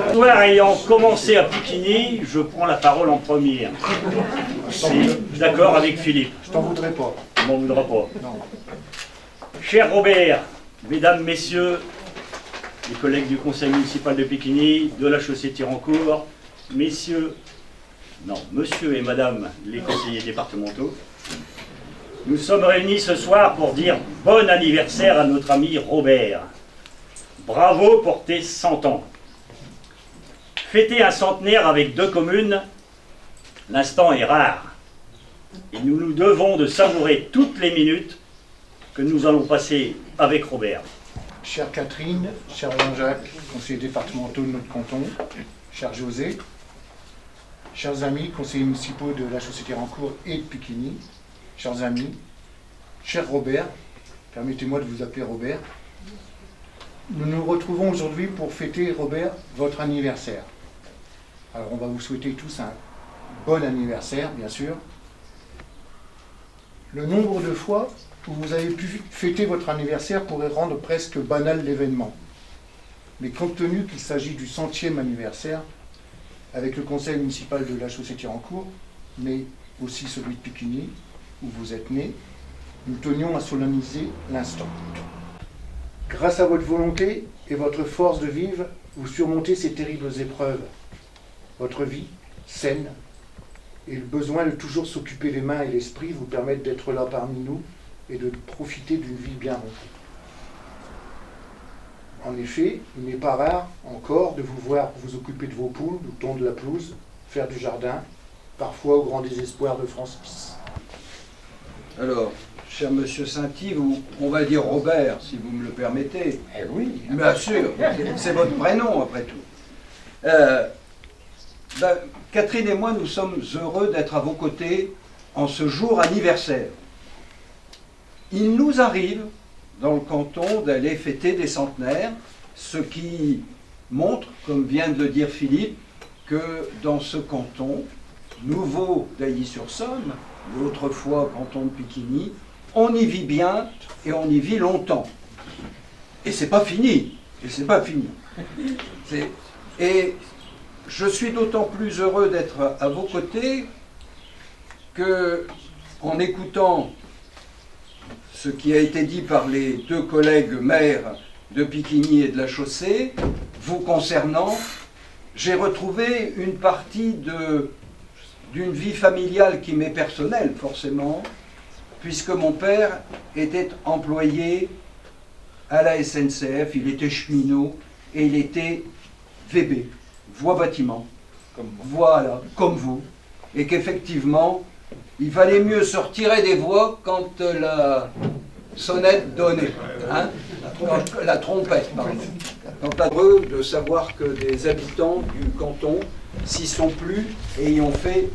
L'histoire ayant commencé à Piquigny, je prends la parole en premier. D'accord avec Philippe. Je t'en voudrais pas. On m'en voudra pas. Non. Cher Robert, mesdames, messieurs, les collègues du conseil municipal de Piquigny, de la chaussée Tirancourt, monsieur et madame les conseillers départementaux, nous sommes réunis ce soir pour dire bon anniversaire à notre ami Robert. Bravo pour tes 100 ans. Fêter un centenaire avec 2 communes, l'instant est rare. Et nous nous devons de savourer toutes les minutes que nous allons passer avec Robert. Chère Catherine, cher Jean-Jacques, conseiller départemental de notre canton, cher José, chers amis, conseillers municipaux de la chaussée Tirancourt et de Piquigny, chers amis, cher Robert, permettez-moi de vous appeler Robert, nous nous retrouvons aujourd'hui pour fêter, Robert, votre anniversaire. Alors on va vous souhaiter tous un bon anniversaire, bien sûr. Le nombre de fois où vous avez pu fêter votre anniversaire pourrait rendre presque banal l'événement. Mais compte tenu qu'il s'agit du 100e anniversaire, avec le conseil municipal de la chaussée Tirancourt, mais aussi celui de Piquigny, où vous êtes né, nous tenions à solenniser l'instant. Grâce à votre volonté et votre force de vivre, vous surmontez ces terribles épreuves. Votre vie, saine, et le besoin de toujours s'occuper les mains et l'esprit vous permettent d'être là parmi nous et de profiter d'une vie bien remplie. En effet, il n'est pas rare encore de vous voir vous occuper de vos poules, de tondre la pelouse, faire du jardin, parfois au grand désespoir de Francis. Alors, cher monsieur Saint-Yves, on va dire Robert, si vous me le permettez. Eh oui. Bien sûr, c'est votre prénom après tout. Catherine et moi, nous sommes heureux d'être à vos côtés en ce jour anniversaire. Il nous arrive, dans le canton, d'aller fêter des centenaires, ce qui montre, comme vient de le dire Philippe, que dans ce canton, nouveau d'Ailly-sur-Somme, autrefois canton de Piquigny, on y vit bien et on y vit longtemps. Et c'est pas fini. Et c'est pas fini. Et je suis d'autant plus heureux d'être à vos côtés que, en écoutant ce qui a été dit par les 2 collègues maires de Piquigny et de la Chaussée, vous concernant, j'ai retrouvé une partie d'une vie familiale qui m'est personnelle, forcément, puisque mon père était employé à la SNCF, il était cheminot et il était VB, voie bâtiment. Voilà, comme vous. Et qu'effectivement, il valait mieux se retirer des voies quand la sonnette donnait. Hein, la trompette, pardon. Donc, heureux de savoir que des habitants du canton s'y sont plus et y ont fait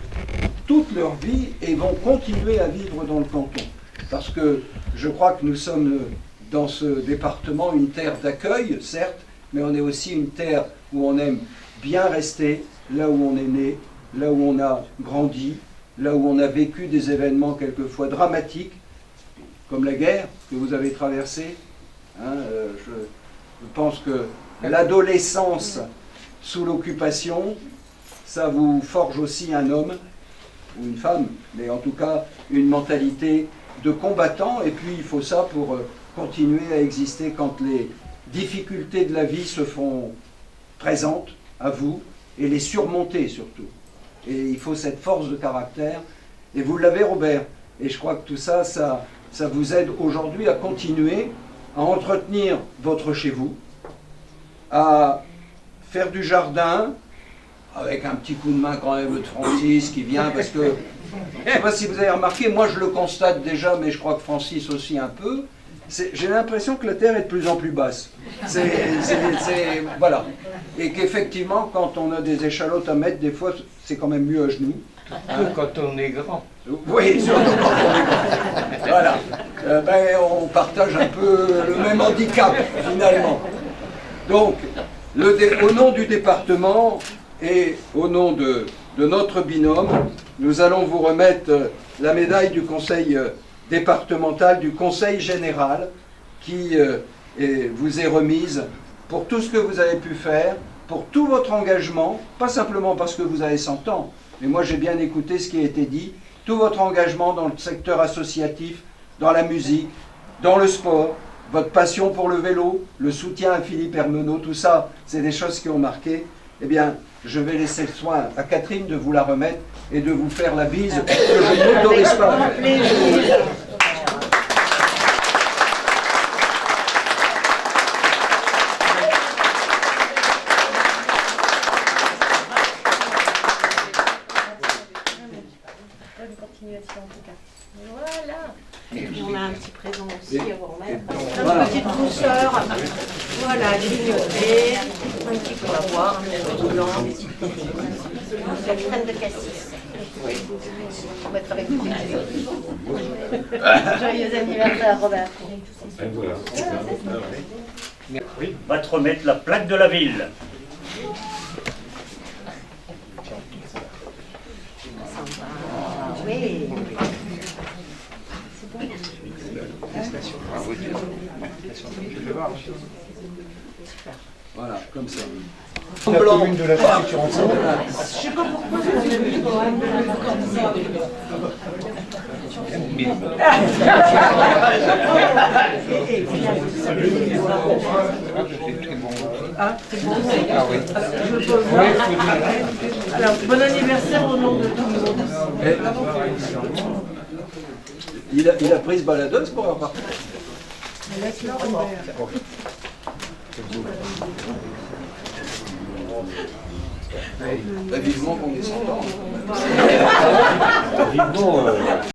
toute leur vie et vont continuer à vivre dans le canton. Parce que je crois que nous sommes dans ce département une terre d'accueil, certes, mais on est aussi une terre où on aime bien rester, là où on est né, là où on a grandi, là où on a vécu des événements quelquefois dramatiques, comme la guerre que vous avez traversée. Hein, je pense que l'adolescence sous l'occupation, ça vous forge aussi un homme, ou une femme, mais en tout cas une mentalité de combattant, et puis il faut ça pour continuer à exister quand les difficultés de la vie se font présentes à vous, et les surmonter surtout. Et il faut cette force de caractère, et vous l'avez Robert, et je crois que tout ça, ça vous aide aujourd'hui à continuer à entretenir votre chez vous, à faire du jardin, avec un petit coup de main quand même de Francis qui vient, parce que, je ne sais pas si vous avez remarqué, moi je le constate déjà, mais je crois que Francis aussi un peu, j'ai l'impression que la terre est de plus en plus basse. Voilà. Et qu'effectivement, quand on a des échalotes à mettre, des fois, c'est quand même mieux à genoux. Surtout quand on est grand. Oui, surtout quand on est grand. Voilà. On partage un peu le même handicap, finalement. Donc, au nom du département et au nom de notre binôme, nous allons vous remettre la médaille du conseil départemental, du conseil général, qui vous est remise pour tout ce que vous avez pu faire, pour tout votre engagement, pas simplement parce que vous avez 100 ans, mais moi j'ai bien écouté ce qui a été dit, tout votre engagement dans le secteur associatif, dans la musique, dans le sport, votre passion pour le vélo, le soutien à Philippe Hermenot, tout ça, c'est des choses qui ont marqué. Eh bien, je vais laisser le soin à Catherine de vous la remettre et de vous faire la bise que je ne m'autorise pas à faire. Bonne continuation en tout cas. Voilà. On a un petit présent aussi à vous remettre. Voilà. Une petite douceur. Voilà, grignoter. Un petit peu à boire, un petit peu blanc. La crème de cassis. On va mettre avec vous. Joyeux anniversaire, Robert. Va te remettre la plaque de la ville. Oui. Voilà, comme ça. La commune de la Chaussée-Tirancourt. Alors, bon anniversaire au nom de tout le monde. Il a pris ce baladeuse pour repartir. Vivement qu'on est 100 ans.